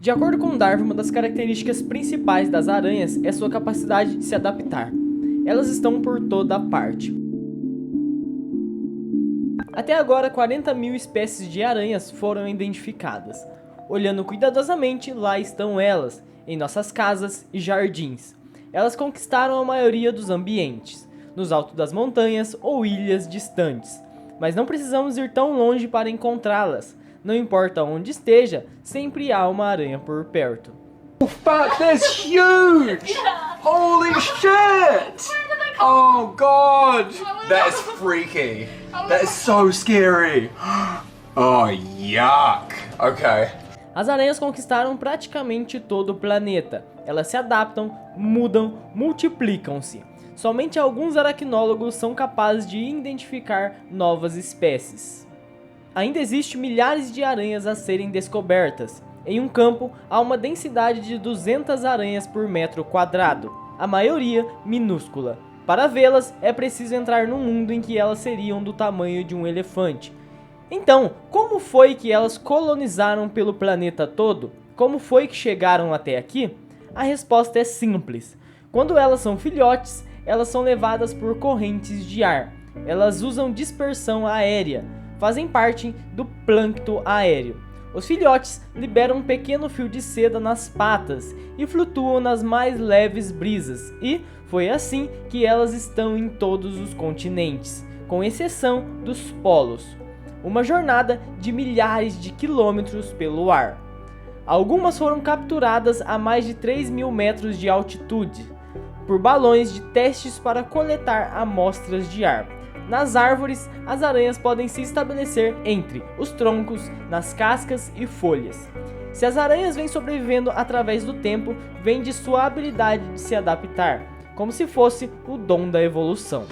De acordo com Darwin, uma das características principais das aranhas é sua capacidade de se adaptar. Elas estão por toda parte. Até agora, 40 mil espécies de aranhas foram identificadas. Olhando cuidadosamente, lá estão elas, em nossas casas e jardins. Elas conquistaram a maioria dos ambientes, nos altos das montanhas ou ilhas distantes. Mas não precisamos ir tão longe para encontrá-las. Não importa onde esteja, sempre há uma aranha por perto. Oh fuck, that's huge! Holy shit! Oh god! That's freaky. That is so scary. Oh yuck. Okay. As aranhas conquistaram praticamente todo o planeta. Elas se adaptam, mudam, multiplicam-se. Somente alguns aracnólogos são capazes de identificar novas espécies. Ainda existem milhares de aranhas a serem descobertas. Em um campo, há uma densidade de 200 aranhas por metro quadrado, a maioria minúscula. Para vê-las, é preciso entrar num mundo em que elas seriam do tamanho de um elefante. Então, como foi que elas colonizaram pelo planeta todo? Como foi que chegaram até aqui? A resposta é simples. Quando elas são filhotes, elas são levadas por correntes de ar. Elas usam dispersão aérea, fazem parte do plâncton aéreo. Os filhotes liberam um pequeno fio de seda nas patas e flutuam nas mais leves brisas, e foi assim que elas estão em todos os continentes, com exceção dos polos. Uma jornada de milhares de quilômetros pelo ar. Algumas foram capturadas a mais de 3.000 metros de altitude, por balões de testes para coletar amostras de ar. Nas árvores, as aranhas podem se estabelecer entre os troncos, nas cascas e folhas. Se as aranhas vêm sobrevivendo através do tempo, vem de sua habilidade de se adaptar, como se fosse o dom da evolução.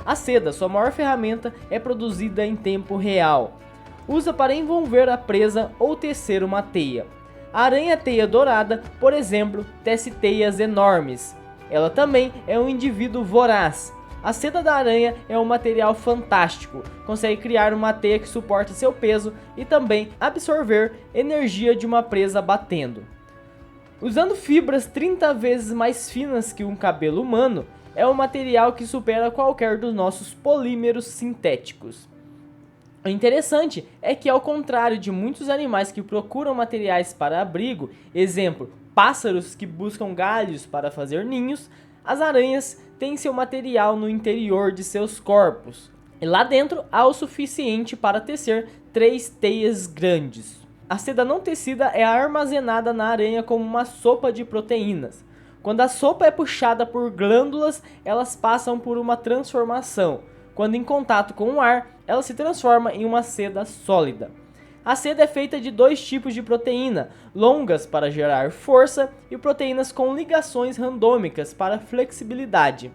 A seda, sua maior ferramenta, é produzida em tempo real. Usa para envolver a presa ou tecer uma teia. A aranha-teia dourada, por exemplo, tece teias enormes. Ela também é um indivíduo voraz. A seda da aranha é um material fantástico, consegue criar uma teia que suporta seu peso e também absorver energia de uma presa batendo. Usando fibras 30 vezes mais finas que um cabelo humano, é um material que supera qualquer dos nossos polímeros sintéticos. O interessante é que, ao contrário de muitos animais que procuram materiais para abrigo, exemplo, pássaros que buscam galhos para fazer ninhos, as aranhas têm seu material no interior de seus corpos. E lá dentro há o suficiente para tecer 3 teias grandes. A seda não tecida é armazenada na aranha como uma sopa de proteínas. Quando a sopa é puxada por glândulas, elas passam por uma transformação. Quando em contato com o ar, ela se transforma em uma seda sólida. A seda é feita de 2 tipos de proteína, longas para gerar força e proteínas com ligações randômicas para flexibilidade.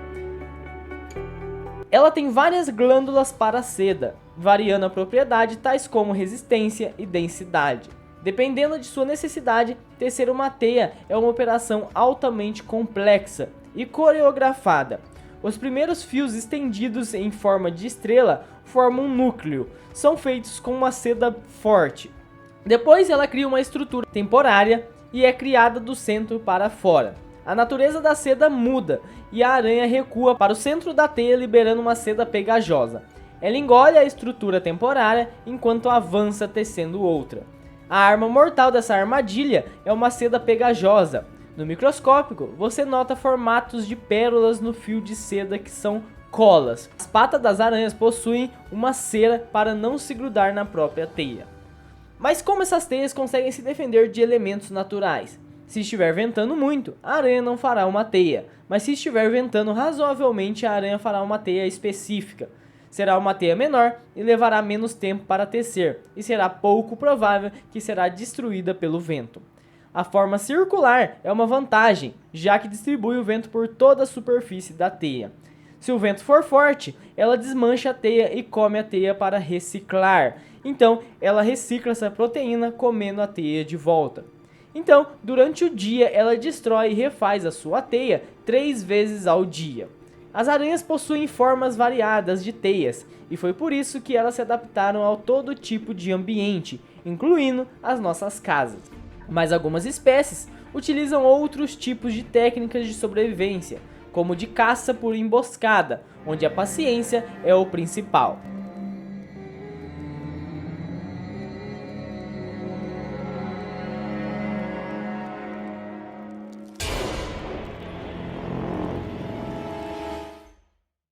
Ela tem várias glândulas para a seda, variando a propriedade tais como resistência e densidade. Dependendo de sua necessidade, tecer uma teia é uma operação altamente complexa e coreografada. Os primeiros fios estendidos em forma de estrela formam um núcleo, são feitos com uma seda forte. Depois ela cria uma estrutura temporária e é criada do centro para fora. A natureza da seda muda e a aranha recua para o centro da teia, liberando uma seda pegajosa. Ela engole a estrutura temporária enquanto avança, tecendo outra. A arma mortal dessa armadilha é uma seda pegajosa. No microscópio, você nota formatos de pérolas no fio de seda que são colas. As patas das aranhas possuem uma cera para não se grudar na própria teia. Mas como essas teias conseguem se defender de elementos naturais? Se estiver ventando muito, a aranha não fará uma teia, mas se estiver ventando razoavelmente, a aranha fará uma teia específica. Será uma teia menor e levará menos tempo para tecer, e será pouco provável que será destruída pelo vento. A forma circular é uma vantagem, já que distribui o vento por toda a superfície da teia. Se o vento for forte, ela desmancha a teia e come a teia para reciclar. Então, ela recicla essa proteína comendo a teia de volta. Então, durante o dia, ela destrói e refaz a sua teia 3 vezes ao dia. As aranhas possuem formas variadas de teias, e foi por isso que elas se adaptaram a todo tipo de ambiente, incluindo as nossas casas. Mas algumas espécies utilizam outros tipos de técnicas de sobrevivência, como de caça por emboscada, onde a paciência é o principal.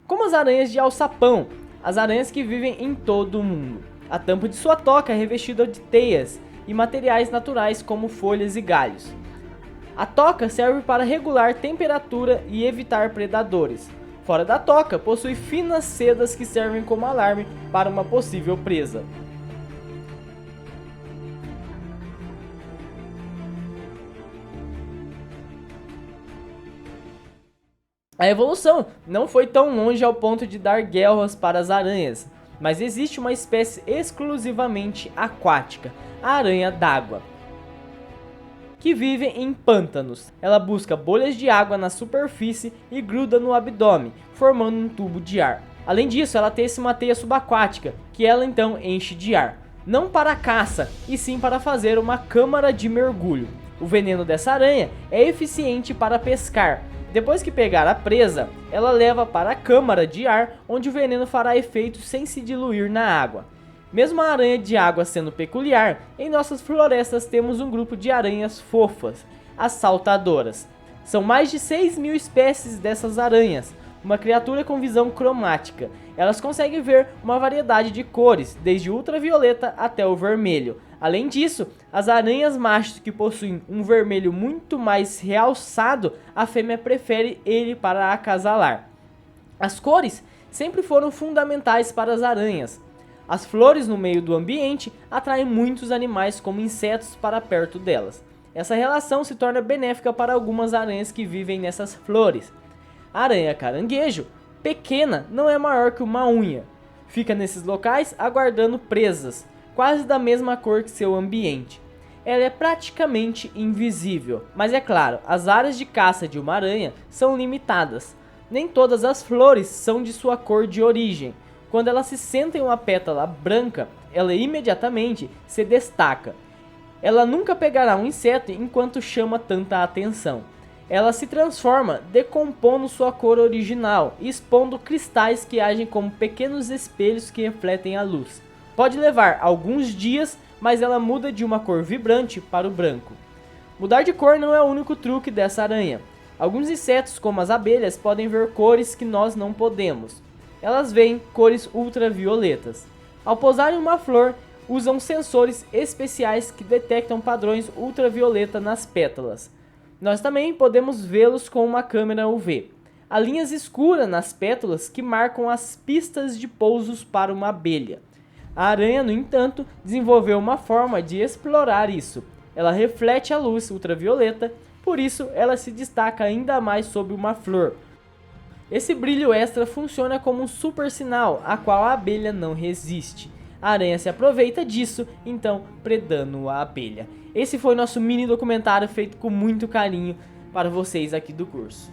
Como as aranhas de alçapão, as aranhas que vivem em todo o mundo. A tampa de sua toca é revestida de teias e materiais naturais como folhas e galhos. A toca serve para regular temperatura e evitar predadores. Fora da toca, possui finas sedas que servem como alarme para uma possível presa. A evolução não foi tão longe ao ponto de dar guelras para as aranhas, mas existe uma espécie exclusivamente aquática, a aranha d'água, que vive em pântanos. Ela busca bolhas de água na superfície e gruda no abdômen, formando um tubo de ar. Além disso, ela tece uma teia subaquática, que ela então enche de ar, não para a caça, e sim para fazer uma câmara de mergulho. O veneno dessa aranha é eficiente para pescar. Depois que pegar a presa, ela leva para a câmara de ar, onde o veneno fará efeito sem se diluir na água. Mesmo a aranha de água sendo peculiar, em nossas florestas temos um grupo de aranhas fofas, as saltadoras. São mais de 6.000 espécies dessas aranhas, uma criatura com visão cromática. Elas conseguem ver uma variedade de cores, desde ultravioleta até o vermelho. Além disso, as aranhas machos que possuem um vermelho muito mais realçado, a fêmea prefere ele para acasalar. As cores sempre foram fundamentais para as aranhas. As flores no meio do ambiente atraem muitos animais como insetos para perto delas. Essa relação se torna benéfica para algumas aranhas que vivem nessas flores. A aranha caranguejo, pequena, não é maior que uma unha. Fica nesses locais aguardando presas, quase da mesma cor que seu ambiente. Ela é praticamente invisível, mas é claro, as áreas de caça de uma aranha são limitadas. Nem todas as flores são de sua cor de origem. Quando ela se senta em uma pétala branca, ela imediatamente se destaca. Ela nunca pegará um inseto enquanto chama tanta atenção. Ela se transforma, decompondo sua cor original e expondo cristais que agem como pequenos espelhos que refletem a luz. Pode levar alguns dias, mas ela muda de uma cor vibrante para o branco. Mudar de cor não é o único truque dessa aranha. Alguns insetos, como as abelhas, podem ver cores que nós não podemos. Elas veem cores ultravioletas. Ao pousar em uma flor, usam sensores especiais que detectam padrões ultravioleta nas pétalas. Nós também podemos vê-los com uma câmera UV. Há linhas escuras nas pétalas que marcam as pistas de pousos para uma abelha. A aranha, no entanto, desenvolveu uma forma de explorar isso. Ela reflete a luz ultravioleta, por isso ela se destaca ainda mais sob uma flor. Esse brilho extra funciona como um super sinal, a qual a abelha não resiste. A aranha se aproveita disso, então predando a abelha. Esse foi nosso mini documentário feito com muito carinho para vocês aqui do curso.